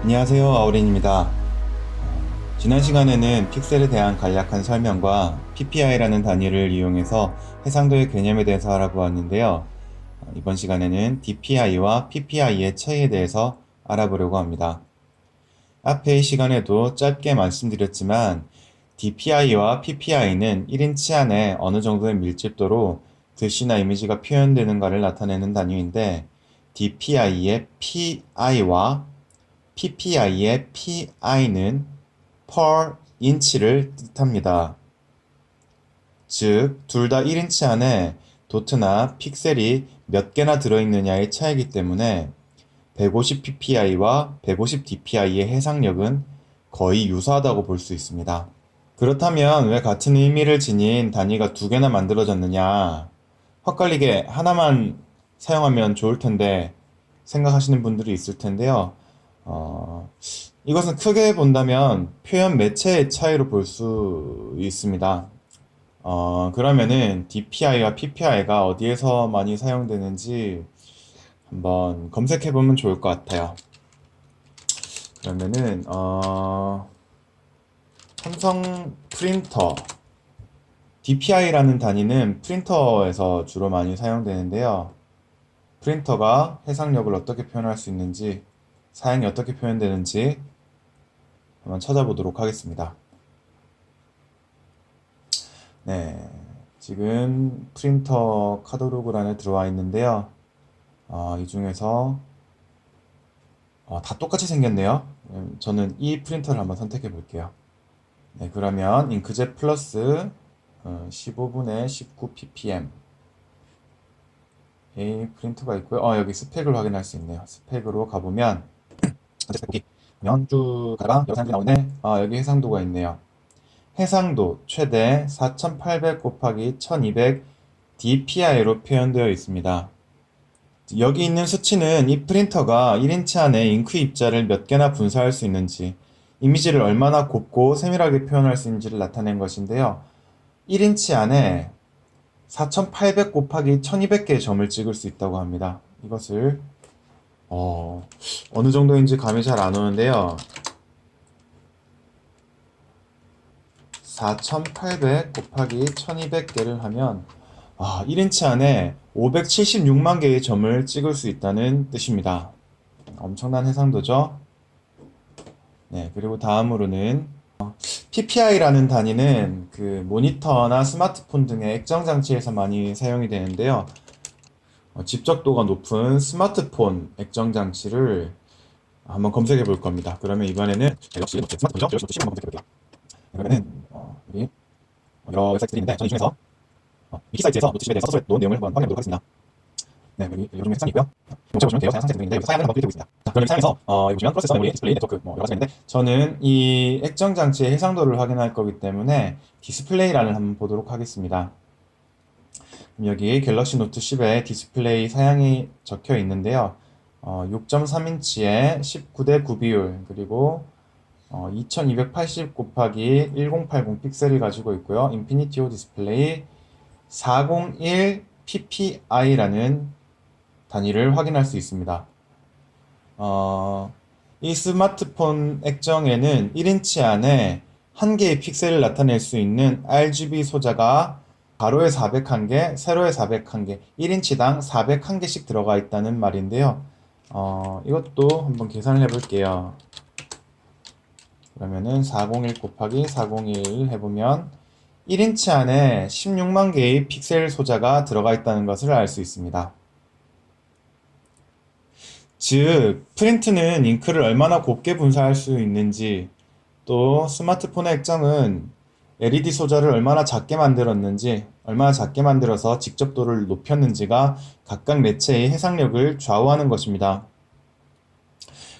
안녕하세요, 아우린입니다. 지난 시간에는 픽셀에 대한 간략한 설명과 PPI라는 단위를 이용해서 해상도의 개념에 대해서 알아보았는데요. 이번 시간에는 DPI와 PPI의 차이에 대해서 알아보려고 합니다. 앞의 시간에도 짧게 말씀드렸지만 DPI와 PPI는 1인치 안에 어느 정도의 밀집도로 글씨나 이미지가 표현되는가를 나타내는 단위인데 DPI의 PI와 PPI의 PI는 per inch를 뜻합니다. 즉, 둘 다 1인치 안에 도트나 픽셀이 몇 개나 들어있느냐의 차이기 때문에 150ppi와 150dpi의 해상력은 거의 유사하다고 볼 수 있습니다. 그렇다면 왜 같은 의미를 지닌 단위가 두 개나 만들어졌느냐? 헛갈리게 하나만 사용하면 좋을 텐데 생각하시는 분들이 있을 텐데요. 어, 이것은 크게 본다면 표현 매체의 차이로 볼 수 있습니다. 그러면은 DPI와 PPI가 어디에서 많이 사용되는지 한번 검색해 보면 좋을 것 같아요. 그러면은 삼성 프린터 DPI라는 단위는 프린터에서 주로 많이 사용되는데요. 프린터가 해상력을 어떻게 표현할 수 있는지, 사양이 어떻게 표현되는지 한번 찾아보도록 하겠습니다. 네, 지금 프린터 카탈로그란에 들어와 있는데요. 이 중에서 다 똑같이 생겼네요. 저는 이 프린터를 한번 선택해 볼게요. 네, 그러면 잉크젯 플러스 15분의 19 ppm 이 프린터가 있고요. 여기 스펙을 확인할 수 있네요. 스펙으로 가보면 스펙 보기 보면 쭉 가다가 여기 사람들이 나오네. 여기 해상도가 있네요. 해상도 최대 4800 곱하기 1200 dpi로 표현되어 있습니다. 여기 있는 수치는 이 프린터가 1인치 안에 잉크 입자를 몇 개나 분사할 수 있는지, 이미지를 얼마나 곱고 세밀하게 표현할 수 있는지를 나타낸 것인데요. 1인치 안에 4800 곱하기 1200개의 점을 찍을 수 있다고 합니다. 이것을 어느 정도인지 감이 잘 안 오는데요. 4800 곱하기 1200개를 하면 1인치 안에 576만 개의 점을 찍을 수 있다는 뜻입니다. 엄청난 해상도죠? 네, 그리고 다음으로는 PPI라는 단위는 그 모니터나 스마트폰 등의 액정 장치에서 많이 사용이 되는데요. 집적도가 높은 스마트폰 액정 장치를 한번 검색해 볼 겁니다. 그러면 이번에는 갤럭시 노트 스마트폰이죠? 갤럭시 노트 10 한번 검색해 볼게요. 그러면은 여기 여러 웹사이트들이 있는데 저는 이 중에서 위키 사이트에서 노트 10에 대해서 서술해 놓은 내용을 한번 확인해 보도록 하겠습니다. 네, 여기 요즘에 세상이 있고요. 동체 보시면 돼요. 다양한 상세들이 있는데 여기서 사양을 한번 클릭해 보겠습니다. 자, 그럼 여기 사양에서 여기 보시면 프로세서, 메모리, 디스플레이, 네트워크 여러 가지가 있는데 저는 이 액정 장치의 해상도를 확인할 거기 때문에 디스플레이란을 한번 보도록 하겠습니다. 그럼 여기 갤럭시 노트 10에 디스플레이 사양이 적혀 있는데요. 6.3인치에 19대 9 비율 그리고 2280 곱하기 1080 픽셀을 가지고 있고요. 인피니티 오 디스플레이 401 ppi라는 단위를 확인할 수 있습니다. 이 스마트폰 액정에는 1인치 안에 한 개의 픽셀을 나타낼 수 있는 RGB 소자가 가로에 401개, 세로에 401개, 1인치당 401개씩 들어가 있다는 말인데요. 이것도 한번 계산을 해볼게요. 그러면은 401 곱하기 401 해보면 1인치 안에 16만 개의 픽셀 소자가 들어가 있다는 것을 알 수 있습니다. 즉, 프린트는 잉크를 얼마나 곱게 분사할 수 있는지, 또 스마트폰의 액정은 LED 소자를 얼마나 작게 만들었는지, 얼마나 작게 만들어서 직접도를 높였는지가 각각 매체의 해상력을 좌우하는 것입니다.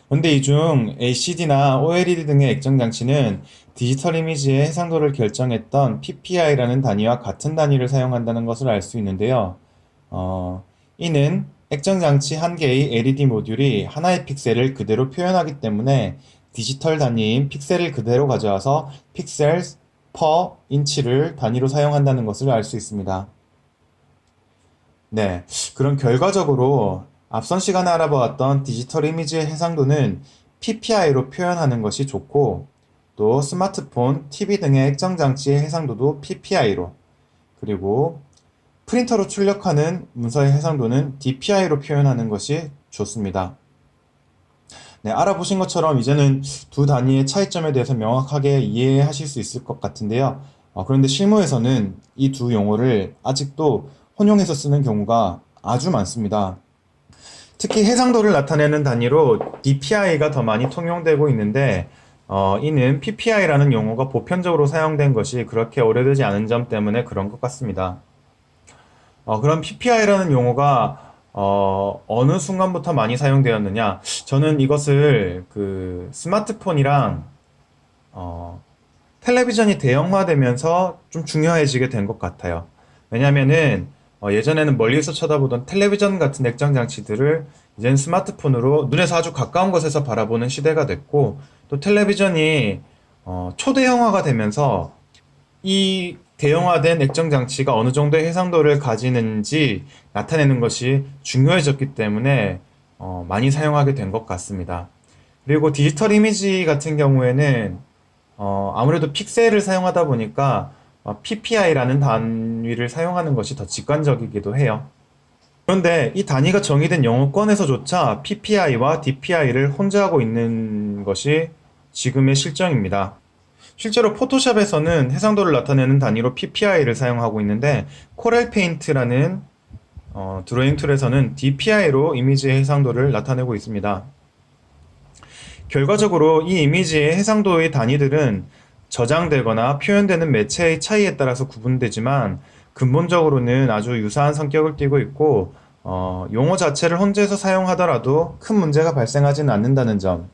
그런데 이 중 LCD나 OLED 등의 액정 장치는 디지털 이미지의 해상도를 결정했던 PPI라는 단위와 같은 단위를 사용한다는 것을 알 수 있는데요. 이는 액정 장치 한 개의 LED 모듈이 하나의 픽셀을 그대로 표현하기 때문에 디지털 단위인 픽셀을 그대로 가져와서 픽셀 per 인치를 단위로 사용한다는 것을 알 수 있습니다. 네, 그럼 결과적으로 앞선 시간에 알아보았던 디지털 이미지의 해상도는 PPI로 표현하는 것이 좋고, 또 스마트폰, TV 등의 액정장치의 해상도도 PPI로, 그리고 프린터로 출력하는 문서의 해상도는 DPI로 표현하는 것이 좋습니다. 네, 알아보신 것처럼 이제는 두 단위의 차이점에 대해서 명확하게 이해하실 수 있을 것 같은데요. 그런데 실무에서는 이 두 용어를 아직도 혼용해서 쓰는 경우가 아주 많습니다. 특히 해상도를 나타내는 단위로 DPI가 더 많이 통용되고 있는데, 이는 PPI라는 용어가 보편적으로 사용된 것이 그렇게 오래되지 않은 점 때문에 그런 것 같습니다. 그럼 PPI라는 용어가 어느 순간부터 많이 사용되었느냐? 저는 이것을 그 스마트폰이랑 텔레비전이 대형화되면서 좀 중요해지게 된 것 같아요. 왜냐면은 예전에는 멀리서 쳐다보던 텔레비전 같은 액정 장치들을 이제는 스마트폰으로 눈에서 아주 가까운 곳에서 바라보는 시대가 됐고, 또 텔레비전이 초대형화가 되면서 이 대형화된 액정 장치가 어느 정도의 해상도를 가지는지 나타내는 것이 중요해졌기 때문에 많이 사용하게 된 것 같습니다. 그리고 디지털 이미지 같은 경우에는 아무래도 픽셀을 사용하다 보니까 PPI라는 단위를 사용하는 것이 더 직관적이기도 해요. 그런데 이 단위가 정의된 영어권에서조차 PPI와 DPI를 혼재하고 있는 것이 지금의 실정입니다. 실제로 포토샵에서는 해상도를 나타내는 단위로 PPI를 사용하고 있는데, 코렐 페인트라는 드로잉 툴에서는 DPI로 이미지의 해상도를 나타내고 있습니다. 결과적으로 이 이미지의 해상도의 단위들은 저장되거나 표현되는 매체의 차이에 따라서 구분되지만 근본적으로는 아주 유사한 성격을 띠고 있고, 용어 자체를 혼재해서 사용하더라도 큰 문제가 발생하지는 않는다는 점,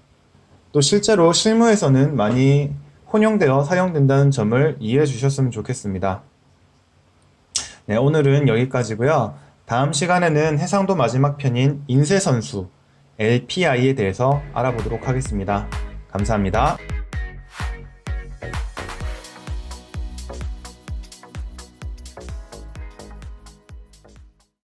또 실제로 실무에서는 많이 혼용되어 사용된다는 점을 이해해 주셨으면 좋겠습니다. 네, 오늘은 여기까지고요. 다음 시간에는 해상도 마지막 편인 인쇄선수 LPI에 대해서 알아보도록 하겠습니다. 감사합니다.